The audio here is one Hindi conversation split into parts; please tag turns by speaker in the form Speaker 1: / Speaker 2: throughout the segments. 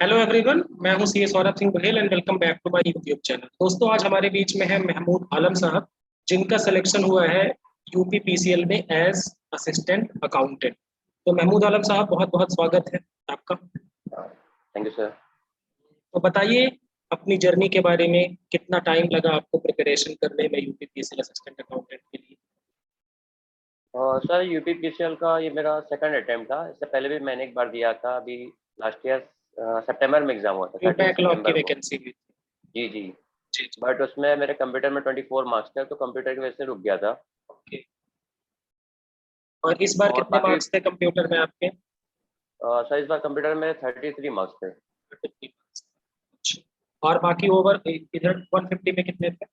Speaker 1: हेलो एवरीवन, मैं हूं CA Saurabh Singh Baghel and welcome back to my YouTube channel. दोस्तों, आज हमारे बीच में है महमूद आलम साहब, जिनका सिलेक्शन हुआ है यूपी पीसीएल में एज असिस्टेंट अकाउंटेंट। तो महमूद आलम साहब, बहुत बहुत स्वागत है आपका।
Speaker 2: Thank you sir.
Speaker 1: तो बताइए अपनी जर्नी के बारे में, कितना टाइम लगा आपको प्रिपरेशन करने में यूपी पीसीएल असिस्टेंट अकाउंटेंट के लिए?
Speaker 2: सर यूपी पीसीएल का ये मेरा सेकंड अटेम्प्ट था। इससे पहले भी मैंने एक बार दिया था, अभी लास्ट ईयर सितंबर में एग्जाम हुआ था, 13
Speaker 1: बैकलॉग की
Speaker 2: सितंबर को।
Speaker 1: वैकेंसी भी?
Speaker 2: जी जी।
Speaker 1: जी जी।
Speaker 2: बट उसमें मेरे कंप्यूटर में 24 मार्क्स थे, तो कंप्यूटर की वजह से रुक गया था।
Speaker 1: ओके। और इस बार
Speaker 2: और
Speaker 1: कितने
Speaker 2: बाकी
Speaker 1: मार्क्स थे कंप्यूटर में आपके?
Speaker 2: सर इस बार कंप्यूटर में 33 मार्क्स थे।
Speaker 1: 50 marks। अच्छा। और बाकी ओवर इधर 150 में कितने थे?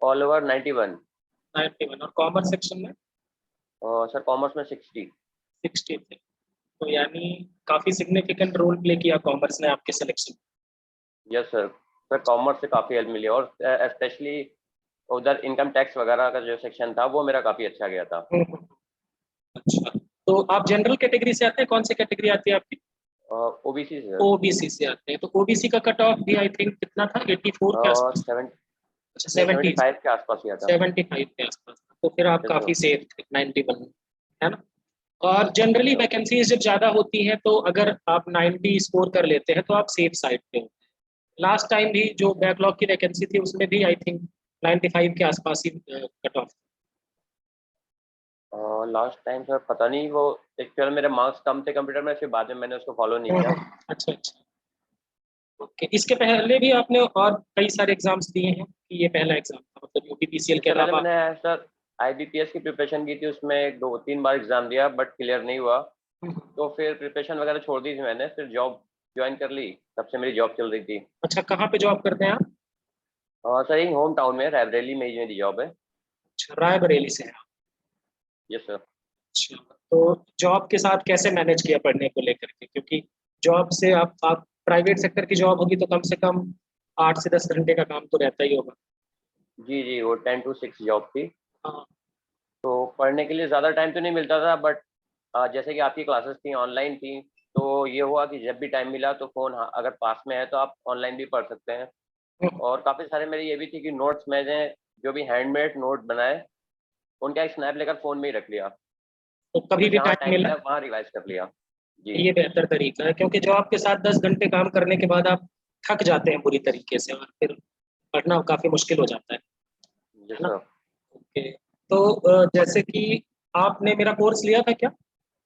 Speaker 2: All over 91।
Speaker 1: 91। और कॉमर्स सेक्शन में?
Speaker 2: सर कॉमर्स में 60।
Speaker 1: 60 थे। तो यानी काफी सिग्निफिकेंट रोल प्ले किया कॉमर्स ने आपके selection
Speaker 2: yes sir. Sir commerce से काफ़ी हेल्प मिली, और स्पेशली उधर इनकम टैक्स वगैरह का जो सेक्शन था वो मेरा काफ़ी अच्छा गया था।
Speaker 1: में? अच्छा। तो आप जनरल कैटेगरी से आते हैं? कौन सी कैटेगरी आती है आपकी?
Speaker 2: ओबीसी से।
Speaker 1: ओबीसी से आते हैं। तो ओबीसी का कट ऑफ भी आई थिंक कितना था, 84 के आसपास?
Speaker 2: सेवन
Speaker 1: अच्छा,
Speaker 2: नहीं
Speaker 1: 70।
Speaker 2: 75 के आसपास किया था।
Speaker 1: 75 के आसपास था। तो फिर आप
Speaker 2: यस सर।
Speaker 1: काफी सेफ थे 91 में, है ना? और जनरली
Speaker 2: यस
Speaker 1: वैकेंसीज जब ज्यादा होती हैं तो अगर आप 90 स्कोर कर लेते हैं तो आप सेफ साइड पे हो। लास्ट टाइम भी जो बैकलॉग की वैकेंसी थी उसमें भी आई थिंक 95 के आसपास ही cut off.
Speaker 2: Last time sir पता नहीं, वो एक्चुअल मेरे मार्क्स कम थे कंप्यूटर में, फिर बाद में मैंने उसको फॉलो नहीं किया।
Speaker 1: अच्छा अच्छा। ओके। इसके पहले भी आपने और कई सारे एग्जाम्स दिए हैं कि ये पहला एग्जाम था, मतलब यूपीपीसीएल के
Speaker 2: इससे पहले
Speaker 1: अलावा?
Speaker 2: मैंने सर आईबीपीएस की प्रिपरेशन की थी, उसमें एक दो तीन बार एग्जाम दिया बट क्लियर नहीं हुआ।
Speaker 1: हम्म।
Speaker 2: तो फिर प्रिपरेशन वगैरह छोड़ दी थी मैंने, फिर जॉब ज्वाइन कर ली, तब से मेरी जॉब चल रही थी।
Speaker 1: अच्छा, कहाँ पे जॉब करते हैं आप?
Speaker 2: सर यही होम टाउन में रायबरेली में ही मेरी जॉब है।
Speaker 1: अच्छा, रायबरेली से हैं आप?
Speaker 2: Yes sir.
Speaker 1: अच्छा। तो जॉब के साथ कैसे मैनेज किया पढ़ने को लेकर के, क्योंकि जॉब से आप प्राइवेट सेक्टर की जॉब होगी तो कम से कम 8 से 10 घंटे का काम तो रहता ही होगा।
Speaker 2: जी जी, वो 10 to 6 जॉब थी।
Speaker 1: हाँ।
Speaker 2: तो पढ़ने के लिए ज़्यादा टाइम तो नहीं मिलता था, बट जैसे कि आपकी क्लासेस थी ऑनलाइन थी, तो ये हुआ कि जब भी टाइम मिला तो फ़ोन, हाँ, अगर पास में है तो आप ऑनलाइन भी पढ़ सकते हैं।
Speaker 1: हम्म।
Speaker 2: और काफ़ी सारे मेरे ये भी थी कि नोट्स मैंने जो भी हैंडमेड नोट बनाए, उनका एक स्नैप लेकर फ़ोन में ही रख लिया।
Speaker 1: तो
Speaker 2: तो
Speaker 1: कभी भी
Speaker 2: जहाँ
Speaker 1: टाइम
Speaker 2: टाइम
Speaker 1: मिला?
Speaker 2: मिला वहाँ रिवाइज़ कर लिया। जी।
Speaker 1: ये बेहतर तरीका है, क्योंकि जॉब के साथ 10 घंटे काम करने के बाद आप थक जाते हैं बुरी तरीके से और फिर पढ़ना काफी मुश्किल हो जाता है
Speaker 2: यस
Speaker 1: ना?
Speaker 2: सर।
Speaker 1: ओके। तो जैसे कि आपने मेरा कोर्स लिया था क्या,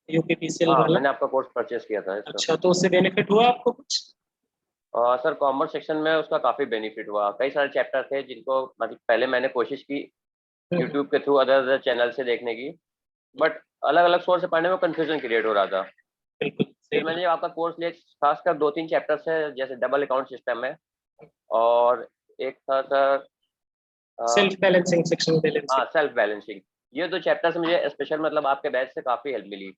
Speaker 1: यूपीपीसीएल
Speaker 2: हाँ,
Speaker 1: वाला?
Speaker 2: मैंने आपका कोर्स परचेज़ किया था। Yes sir.
Speaker 1: अच्छा, तो उससे बेनिफिट हुआ आपको कुछ?
Speaker 2: सर कॉमर्स सेक्शन में उसका काफ़ी बेनिफिट हुआ। कई सारे चैप्टर थे जिनको मतलब पहले मैंने कोशिश की
Speaker 1: हम्म।
Speaker 2: यूट्यूब के थ्रू अदर अदर चैनल से देखने की, बट अलग अलग सोर्स से पढ़ने में कंफ्यूजन क्रिएट हो रहा था।
Speaker 1: बिल्कुल सही
Speaker 2: फिर
Speaker 1: बात।
Speaker 2: मैंने जब आपका कोर्स लिया, खासकर दो तीन चैप्टर्स है, जैसे डबल अकाउंट सिस्टम है, और एक था sir
Speaker 1: self balancing, section balancing.
Speaker 2: हाँ, सेल्फ बैलेंसिंग। ये दो चैप्टर्स मुझे स्पेशल मतलब आपके बैच से काफ़ी हेल्प मिली,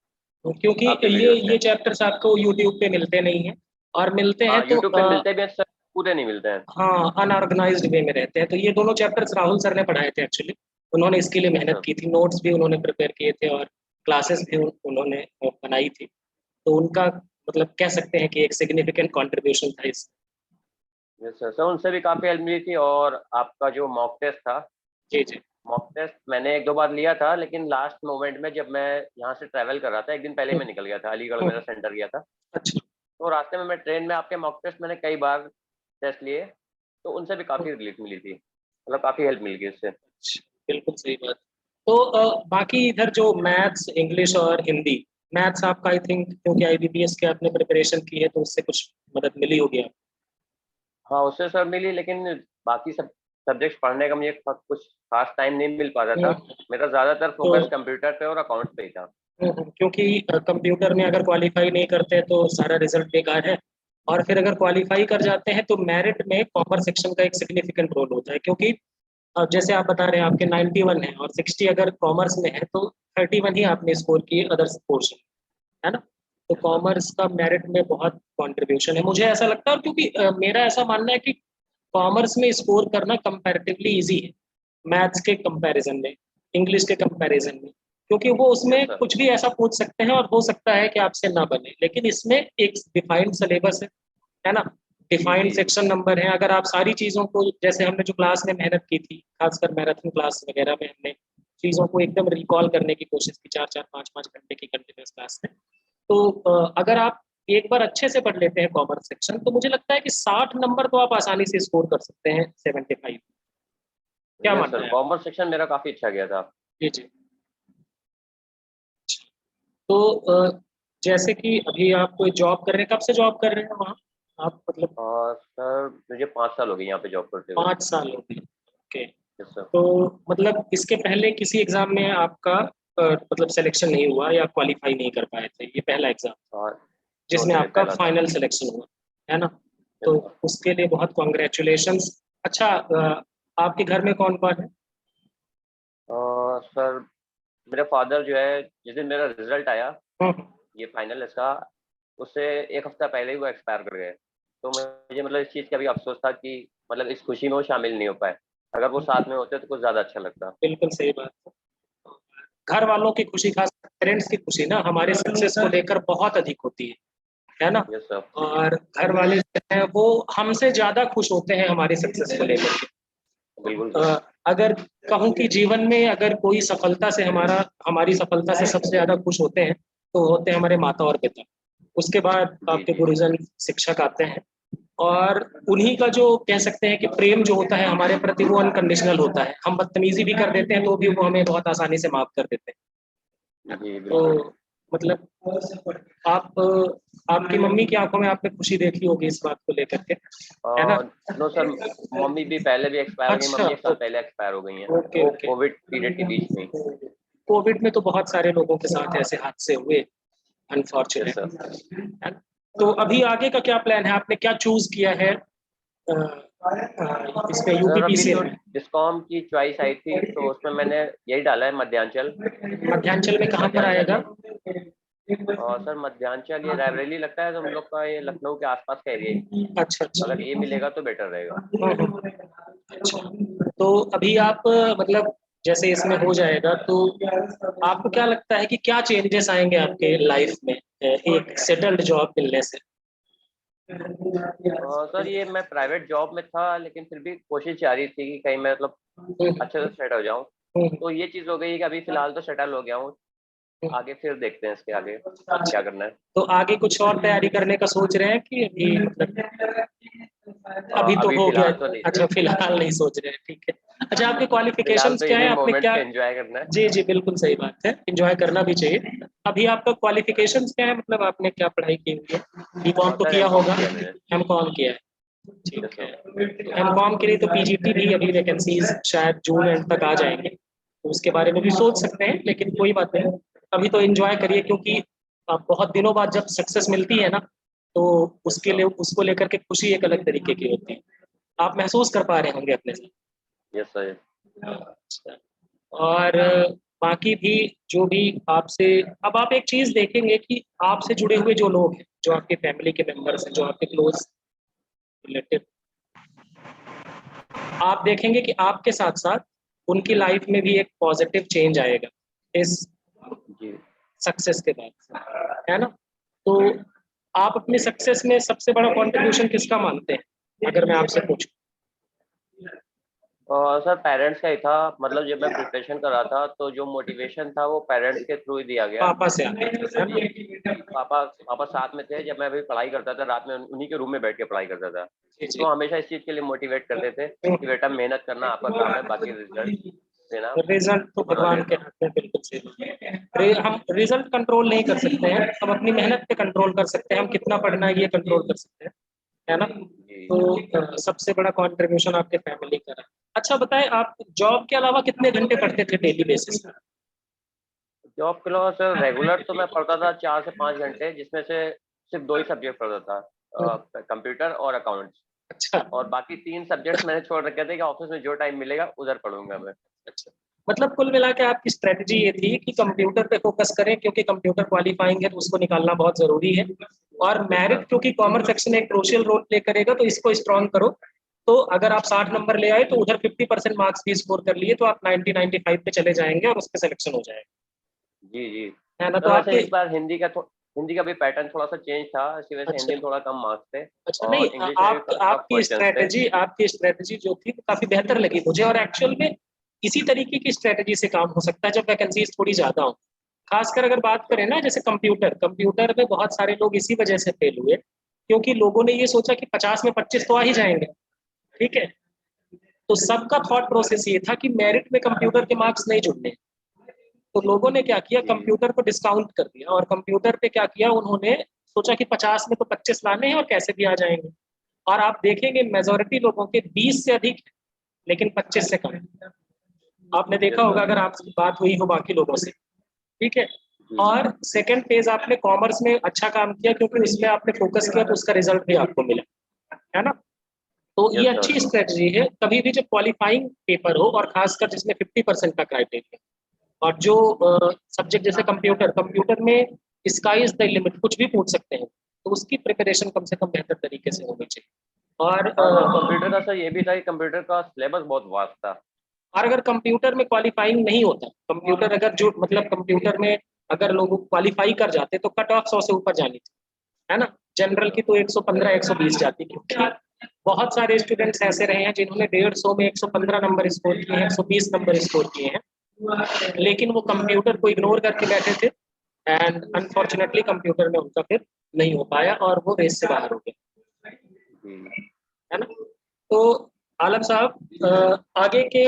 Speaker 1: क्योंकि
Speaker 2: आपके
Speaker 1: ये
Speaker 2: वीडियो से।
Speaker 1: ये चैप्टर्स आपको यूट्यूब पे मिलते नहीं हैं, और मिलते हैं
Speaker 2: हाँ,
Speaker 1: तो
Speaker 2: यूट्यूब पे मिलते भी हैं सर, पूरे नहीं मिलते हैं।
Speaker 1: हाँ, अनऑर्गेनाइज्ड वे में रहते हैं। तो ये दोनों चैप्टर्स राहुल सर ने पढ़ाए थे एक्चुअली। उन्होंने इसके लिए
Speaker 2: यस
Speaker 1: मेहनत
Speaker 2: सर।
Speaker 1: की थी, नोट्स भी उन्होंने प्रिपेयर किए थे और क्लासेस भी उन्होंने बनाई थी। तो उनका मतलब कह सकते हैं कि एक सिग्निफिकेंट कंट्रीब्यूशन था इस।
Speaker 2: Yes sir. सर उनसे भी काफ़ी हेल्प मिली थी, और आपका जो मॉक टेस्ट था,
Speaker 1: जी जी।
Speaker 2: मॉक टेस्ट मैंने एक दो बार लिया था, लेकिन लास्ट मोमेंट में जब मैं यहाँ से ट्रैवल कर रहा था, एक दिन पहले
Speaker 1: हम्म।
Speaker 2: मैं निकल गया था, अलीगढ़ मेरा
Speaker 1: हम्म।
Speaker 2: सेंटर गया था।
Speaker 1: अच्छा।
Speaker 2: तो रास्ते में मैं ट्रेन में आपके मॉक टेस्ट मैंने कई बार टेस्ट लिए, तो उनसे भी
Speaker 1: हम्म।
Speaker 2: काफ़ी रिलीफ मिली थी, मतलब काफ़ी हेल्प मिल गई उससे।
Speaker 1: अच्छा, बिल्कुल सही बात। तो बाकी इधर जो मैथ्स, इंग्लिश और हिंदी, मैथ्स आपका आई थिंक क्योंकि आईबीपीएस के आपने प्रिपरेशन की है तो उससे कुछ मदद मिली होगी आपको?
Speaker 2: हाँ, उससे सब मिली, लेकिन बाकी सब सब्जेक्ट्स पढ़ने का मुझे कुछ खास टाइम नहीं मिल पाता था।
Speaker 1: हम्म।
Speaker 2: मेरा ज़्यादातर
Speaker 1: तो
Speaker 2: फोकस कंप्यूटर पे और अकाउंट्स पे ही था।
Speaker 1: क्योंकि कंप्यूटर में अगर क्वालिफाई नहीं करते हैं तो सारा रिजल्ट बेकार है। और फिर अगर क्वालिफाई कर जाते हैं तो मेरिट में कॉमर्स सेक्शन का एक सिग्निफिकेंट रोल होता है, क्योंकि अब जैसे आप बता रहे हैं आपके 91 है और 60 अगर कॉमर्स में है तो 31 ही आपने स्कोर किए अदर्स पोर्शन, है ना? तो
Speaker 2: यस सर।
Speaker 1: कॉमर्स का मेरिट में बहुत कंट्रीब्यूशन है, मुझे ऐसा लगता है। और क्योंकि मेरा ऐसा मानना है कि कॉमर्स में स्कोर करना कंपैरेटिवली इजी है मैथ्स के कंपैरिजन में, इंग्लिश के कंपैरिजन में। क्योंकि वो
Speaker 2: यस
Speaker 1: उसमें
Speaker 2: सर।
Speaker 1: कुछ भी ऐसा पूछ सकते हैं और हो सकता है कि आपसे ना बने, लेकिन इसमें एक डिफाइंड सिलेबस है, है ना। डिफाइंड
Speaker 2: जी
Speaker 1: सेक्शन नंबर है। अगर आप सारी चीज़ों को, जैसे हमने जो क्लास में मेहनत की थी, खासकर मैराथन क्लास वगैरह में हमने चीज़ों को एकदम रिकॉल करने की कोशिश की, 4-4 5-5 घंटे की कंटिन्यूस क्लास में। तो अगर आप एक बार अच्छे से पढ़ लेते हैं कॉमर्स सेक्शन, तो मुझे लगता है कि 60 नंबर तो आप आसानी से स्कोर कर सकते हैं 75। क्या
Speaker 2: यस
Speaker 1: मानना
Speaker 2: सर,
Speaker 1: है आप?
Speaker 2: कॉमर्स सेक्शन मेरा काफी अच्छा गया था।
Speaker 1: जी जी। तो जैसे कि अभी आप कोई जॉब कर रहे हैं, कब से जॉब कर रहे हैं वहाँ आप, मतलब?
Speaker 2: और सर मुझे 5 साल हो गए यहाँ पे जॉब करते हुए।
Speaker 1: 5 साल हो गए। ओके।
Speaker 2: Yes sir.
Speaker 1: तो मतलब इसके पहले किसी एग्जाम में आपका मतलब सिलेक्शन नहीं हुआ या क्वालिफाई नहीं कर पाए थे, ये पहला एग्जाम
Speaker 2: और नो
Speaker 1: जिसमें
Speaker 2: सर, ये
Speaker 1: आपका
Speaker 2: पहला था।
Speaker 1: फाइनल सिलेक्शन हुआ, है ना?
Speaker 2: यस
Speaker 1: तो
Speaker 2: सर।
Speaker 1: उसके लिए बहुत कॉन्ग्रेचुलेशंस। अच्छा, आपके घर में कौन कौन है?
Speaker 2: सर मेरे फादर जो है, जिस दिन मेरा रिजल्ट आया
Speaker 1: हम्म।
Speaker 2: ये फाइनल इसका, उससे 1 हफ्ता पहले ही वो एक्सपायर कर गए। तो मुझे मतलब इस चीज़ का भी अफसोस था कि मतलब इस खुशी में वो शामिल नहीं हो पाए। अगर वो साथ में होते तो कुछ ज़्यादा अच्छा लगता।
Speaker 1: बिल्कुल सही बात है। घर वालों की खुशी, खास पेरेंट्स की खुशी ना हमारे सक्सेस को लेकर बहुत अधिक होती है ना।
Speaker 2: Yes sir.
Speaker 1: और घर वाले जो हैं वो हमसे ज्यादा खुश होते हैं हमारी सक्सेस को लेकर के।
Speaker 2: बिल्कुल सर।
Speaker 1: अगर कहूँ कि जीवन में अगर कोई सफलता से हमारी सफलता से सबसे ज्यादा खुश होते हैं, तो होते हैं हमारे माता और पिता। उसके बाद
Speaker 2: जी
Speaker 1: आपके
Speaker 2: जी।
Speaker 1: गुरुजन, शिक्षक आते हैं। और उन्हीं का जो कह सकते हैं कि प्रेम जो होता है हमारे प्रति, वो अनकंडीशनल होता है। हम बदतमीजी भी कर देते हैं तो भी वो हमें बहुत आसानी से माफ कर देते हैं।
Speaker 2: जी
Speaker 1: तो
Speaker 2: बिल्कुल।
Speaker 1: मतलब आप आपकी मम्मी की आंखों में आपने खुशी देखी होगी इस बात को लेकर के, है ना?
Speaker 2: नो सर, मम्मी भी पहले भी एक्सपायर हो गई।
Speaker 1: अच्छा,
Speaker 2: मम्मी 1 साल
Speaker 1: ओके
Speaker 2: पहले एक्सपायर हो गई हैं।
Speaker 1: ओके
Speaker 2: वो
Speaker 1: ओके।
Speaker 2: कोविड पीरियड के बीच में ही।
Speaker 1: कोविड में तो बहुत सारे लोगों के साथ ऐसे हादसे हुए,
Speaker 2: यस
Speaker 1: अनफॉर्चुनेट,
Speaker 2: सर।
Speaker 1: है ना? तो अभी आगे का क्या प्लान है? आपने क्या चूज किया है इसमें,
Speaker 2: सर अभी
Speaker 1: यूपीपीसीएल
Speaker 2: तो
Speaker 1: में?
Speaker 2: डिस्कॉम की चॉइस आई थी तो उसमें मैंने यही डाला है, मध्यांचल।
Speaker 1: मध्यांचल में कहाँ पर
Speaker 2: मध्यांचल
Speaker 1: आएगा?
Speaker 2: में। और सर मध्यांचल ये रायबरेली लगता है, तो हम लोग का ये लखनऊ के आसपास का एरिया ही।
Speaker 1: अच्छा अच्छा।
Speaker 2: अगर ये मिलेगा तो बेटर रहेगा।
Speaker 1: अच्छा, तो अभी आप मतलब जैसे इसमें हो जाएगा तो आपको क्या लगता है कि क्या चेंजेस आएंगे आपके लाइफ में एक सेटल्ड जॉब मिलने से?
Speaker 2: सर ये मैं प्राइवेट जॉब में था, लेकिन फिर भी कोशिश जारी थी कि कहीं मैं मतलब
Speaker 1: हम्म,
Speaker 2: अच्छे से सेट हो जाऊं।
Speaker 1: हम्म,
Speaker 2: तो ये चीज़ हो गई कि अभी फिलहाल तो सेटल हो गया हूँ।
Speaker 1: हम्म।
Speaker 2: आगे फिर देखते हैं इसके आगे
Speaker 1: अच्छा,
Speaker 2: क्या करना है।
Speaker 1: तो आगे कुछ और तैयारी करने का सोच रहे हैं कि अभी मतलब अभी तो
Speaker 2: अभी
Speaker 1: हो गया?
Speaker 2: फिलहाल तो नहीं
Speaker 1: अच्छा,
Speaker 2: सर।
Speaker 1: फिलहाल नहीं सोच रहे हैं, ठीक है। अच्छा, आपके
Speaker 2: फिलहाल
Speaker 1: क्वालिफिकेशंस
Speaker 2: तो
Speaker 1: क्या है?
Speaker 2: इन्हीं
Speaker 1: आपने
Speaker 2: मोमेंट्स
Speaker 1: क्या?
Speaker 2: को एंजॉय करना है।
Speaker 1: जी जी, बिल्कुल सही बात है, एंजॉय करना भी चाहिए। अभी आपका क्वालिफिकेशंस क्या है, मतलब आपने क्या पढ़ाई की हुई है? बीकॉम तो
Speaker 2: सर
Speaker 1: किया
Speaker 2: एमकॉम
Speaker 1: होगा?
Speaker 2: किया मैंने।
Speaker 1: एमकॉम किया है,
Speaker 2: यस
Speaker 1: ठीक है।
Speaker 2: सर।
Speaker 1: एमकॉम के लिए तो पीजीटी भी अभी वैकेंसीज शायद जून एंड तक आ जाएंगे, तो उसके बारे में भी सोच सकते हैं, लेकिन कोई बात नहीं। अभी तो एंजॉय करिए, क्योंकि बहुत दिनों बाद जब सक्सेस मिलती है ना, तो
Speaker 2: यस
Speaker 1: उसके
Speaker 2: सर।
Speaker 1: लिए, उसको लेकर के खुशी एक अलग तरीके की होती है। आप महसूस कर पा रहे होंगे अपने से।
Speaker 2: Yes sir.
Speaker 1: अच्छा। और बाकी भी जो भी आपसे, अब आप एक चीज देखेंगे कि आपसे जुड़े हुए जो लोग हैं, जो आपके फैमिली के मेंबर्स हैं, जो आपके क्लोज रिलेटिव, आप देखेंगे कि आपके साथ साथ उनकी लाइफ में भी एक पॉजिटिव चेंज आएगा इस
Speaker 2: जी।
Speaker 1: सक्सेस के बाद, है ना? तो आप अपनी सक्सेस में सबसे बड़ा कंट्रीब्यूशन किसका मानते हैं, अगर मैं आपसे पूछूं?
Speaker 2: और सर पेरेंट्स का ही था। मतलब जब मैं प्रिपरेशन कर रहा था तो जो मोटिवेशन था वो पेरेंट्स के थ्रू ही दिया गया।
Speaker 1: पापा से आते थे, है
Speaker 2: जी।
Speaker 1: ना?
Speaker 2: जी, पापा पापा साथ में थे जब मैं अभी पढ़ाई करता था। रात में उन्हीं के रूम में बैठ के पढ़ाई करता था।
Speaker 1: जी जी।
Speaker 2: तो हमेशा इस चीज़ के लिए मोटिवेट करते थे कि बेटा मेहनत करना आपका काम है, बाकी रिजल्ट देना
Speaker 1: रिजल्ट तो
Speaker 2: ऊपर वाले
Speaker 1: भगवान
Speaker 2: के
Speaker 1: के
Speaker 2: ऊपर।
Speaker 1: हाथ में, बिल्कुल सही बात है। हम रिजल्ट कंट्रोल नहीं कर सकते हैं, हम अपनी मेहनत पे कंट्रोल कर सकते हैं, हम कितना पढ़ना है ये कंट्रोल कर सकते हैं, है ना?
Speaker 2: जी।
Speaker 1: तो सबसे बड़ा कंट्रीब्यूशन आपके फैमिली का रहा। अच्छा बताएं, आप जॉब के अलावा कितने घंटे पढ़ते थे डेली बेसिस पे?
Speaker 2: जॉब के अलावा सर रेगुलर तो मैं पढ़ता था 4 से 5 घंटे, जिसमें से सिर्फ 2 ही सब्जेक्ट पढ़ता था, कंप्यूटर और अकाउंट्स।
Speaker 1: अच्छा
Speaker 2: और बाकी 3 सब्जेक्ट्स मैंने छोड़ रखे थे कि ऑफिस में जो टाइम मिलेगा उधर पढ़ूंगा मैं।
Speaker 1: अच्छा। मतलब कुल मिला के आपकी स्ट्रेटजी ये थी कि कंप्यूटर पे फोकस करें, क्योंकि कंप्यूटर क्वालिफाइंग है तो उसको निकालना बहुत जरूरी है। और
Speaker 2: यस सर।
Speaker 1: मेरिट, क्योंकि कॉमर्स सेक्शन एक क्रूशियल रोल प्ले करेगा, तो इसको स्ट्रॉन्ग करो। तो अगर आप 60 नंबर ले आए तो उधर 50% मार्क्स भी स्कोर कर लिए, तो आप 90-95 पे चले जाएंगे और उस पर सिलेक्शन हो जाएगा,
Speaker 2: जी जी।
Speaker 1: है ना? तो
Speaker 2: सर वैसे
Speaker 1: आपके,
Speaker 2: इस बार हिंदी का हिंदी का भी पैटर्न थोड़ा सा चेंज था, इसी वजह से
Speaker 1: अच्छा।
Speaker 2: हिंदी में थोड़ा कम मार्क्स थे।
Speaker 1: अच्छा,
Speaker 2: और
Speaker 1: नहीं
Speaker 2: इंग्लिश में भी टफ क्वेश्चंस थे।
Speaker 1: आपकी स्ट्रेटजी जो थी वो काफी बेहतर लगी मुझे, और एक्चुअल में इसी तरीके की स्ट्रेटजी से काम हो सकता है जब वैकेंसीज थोड़ी ज्यादा हो। खासकर अगर बात करें ना, जैसे कंप्यूटर में बहुत सारे लोग इसी वजह से फेल हुए क्योंकि लोगों ने ये सोचा कि 50 में 25 तो आ ही जाएंगे। ठीक है, तो सबका थॉट प्रोसेस ये था कि मेरिट में कंप्यूटर के मार्क्स नहीं जुड़ने। तो लोगों ने क्या किया,
Speaker 2: जी।
Speaker 1: कंप्यूटर को डिस्काउंट कर दिया, और कंप्यूटर पे क्या किया उन्होंने, सोचा कि 50 में तो 25 लाने हैं और कैसे भी आ जाएंगे। और आप देखेंगे मेजोरिटी लोगों के 20 से अधिक है, लेकिन 25 से कम। आपने देखा
Speaker 2: यस
Speaker 1: होगा
Speaker 2: सर।
Speaker 1: अगर आपसे बात हुई हो बाकी लोगों से। ठीक है।
Speaker 2: जी।
Speaker 1: और सेकंड फेज आपने कॉमर्स में अच्छा काम किया क्योंकि उसमें आपने फोकस किया तो उसका रिजल्ट भी आपको मिला, है ना। तो ये
Speaker 2: यस
Speaker 1: अच्छी
Speaker 2: सर।
Speaker 1: स्ट्रेटजी है कभी भी जब क्वालिफाइंग पेपर हो, और खासकर जिसमें 50% का क्राइटेरिया, और जो सब्जेक्ट जैसे कंप्यूटर कंप्यूटर में स्काई इज द लिमिट, कुछ भी पूछ सकते हैं, तो उसकी प्रिपरेशन कम से कम बेहतर तरीके से होनी चाहिए।
Speaker 2: हाँ सर, कंप्यूटर का सर ये भी था कि कंप्यूटर का सिलेबस बहुत वास्ट था।
Speaker 1: और अगर कंप्यूटर में क्वालिफाइंग नहीं होता, कंप्यूटर अगर जो मतलब कंप्यूटर में अगर लोग क्वालिफाई कर जाते तो कट ऑफ 100 से ऊपर जानी थी, है ना। जनरल की तो 115 120 जाती, क्योंकि बहुत सारे स्टूडेंट्स ऐसे रहे हैं जिन्होंने 150 में 115 नंबर स्कोर किए हैं, 120 नंबर स्कोर किए हैं, लेकिन वो कंप्यूटर को इग्नोर करके बैठे थे, एंड अनफॉर्चुनेटली कंप्यूटर में उनका फिर नहीं हो पाया और वो रेस से बाहर हो गए,
Speaker 2: जी।
Speaker 1: है ना। तो आलम साहब, आगे के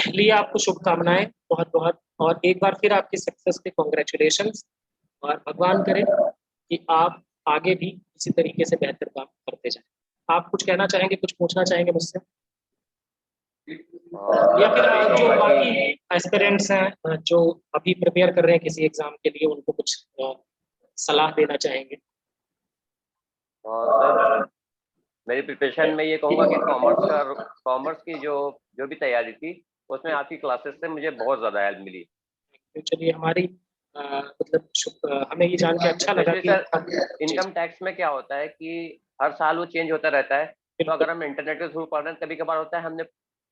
Speaker 1: लिए आपको शुभकामनाएं बहुत बहुत, और एक बार फिर आपकी सक्सेस पे कॉन्ग्रेचुलेशंस, और भगवान करे कि आप आगे भी इसी तरीके से बेहतर काम करते जाएं। आप कुछ कहना चाहेंगे, कुछ पूछना चाहेंगे मुझसे, या
Speaker 2: सर
Speaker 1: फिर
Speaker 2: मैं तो यही
Speaker 1: जो
Speaker 2: कहूँगा
Speaker 1: बाकी
Speaker 2: कि
Speaker 1: एस्पिरेंट्स हैं जो अभी प्रिपेयर कर रहे हैं किसी एग्जाम के लिए, उनको कुछ सलाह देना चाहेंगे।
Speaker 2: सर मेरी प्रिपरेशन में ये कहूँगा कि कॉमर्स की जो जो भी तैयारी थी उसमें आपकी क्लासेस से मुझे बहुत ज़्यादा हेल्प मिली।
Speaker 1: तो चलिए, हमारी मतलब हमें ये जान के अच्छा लगा
Speaker 2: स्पेशली
Speaker 1: कि
Speaker 2: सर
Speaker 1: जी
Speaker 2: इनकम टैक्स में क्या होता है कि हर साल वो चेंज होता रहता है, तो
Speaker 1: बिल्कुल
Speaker 2: अगर हम इंटरनेट के थ्रू पढ़ रहे हैं कभी कभार होता है हमने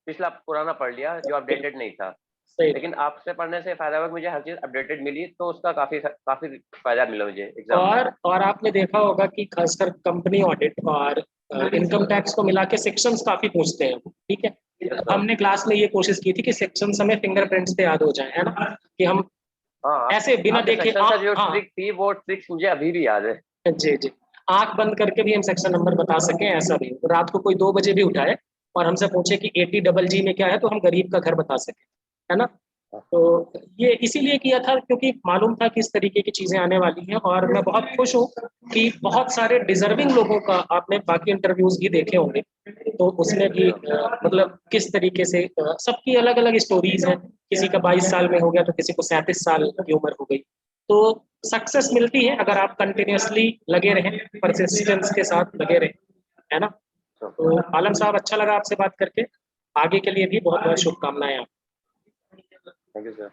Speaker 2: पिछला पुराना पढ़ लिया जो अपडेटेड नहीं था,
Speaker 1: सही
Speaker 2: लेकिन
Speaker 1: बात।
Speaker 2: आपसे पढ़ने से फायदा हुआ कि मुझे हर चीज़ अपडेटेड मिली, तो उसका काफ़ी काफ़ी फायदा मिला मुझे एग्जाम में।
Speaker 1: और आपने देखा होगा कि खासकर कंपनी ऑडिट और इनकम टैक्स को मिला के सेक्शंस काफी पूछते हैं, ठीक है।
Speaker 2: Yes sir.
Speaker 1: हमने क्लास में ये कोशिश की थी कि सेक्शंस हमें फिंगरप्रिंट्स पे याद हो जाए, है ना, कि हम
Speaker 2: हाँ
Speaker 1: ऐसे बिना
Speaker 2: आपके
Speaker 1: देखे
Speaker 2: सेक्शन का जो
Speaker 1: हाँ
Speaker 2: ट्रिक थी वो ट्रिक्स मुझे अभी भी याद है।
Speaker 1: जी जी, आंख बंद करके भी हम सेक्शन नंबर बता सकें, ऐसा भी रात को कोई 2 बजे भी उठाए और हमसे पूछे कि 80 जी में क्या है, तो हम गरीब का घर बता सके, है ना। तो ये इसीलिए किया था क्योंकि मालूम था कि इस तरीके की चीजें आने वाली हैं, और मैं बहुत खुश हूँ कि बहुत सारे डिजर्विंग लोगों का, आपने बाकी इंटरव्यूज भी देखे होंगे, तो उसमें भी मतलब किस तरीके से सबकी अलग अलग स्टोरीज हैं, किसी का 22 साल में हो गया तो किसी को 37 साल की उम्र हो गई। तो सक्सेस मिलती है अगर आप कंटिन्यूअसली लगे रहें, परसिस्टेंस के साथ लगे रहें, है ना। तो आलम साहब, अच्छा लगा आपसे बात करके, आगे के लिए भी बहुत बहुत शुभकामनाएं।
Speaker 2: Thank you sir.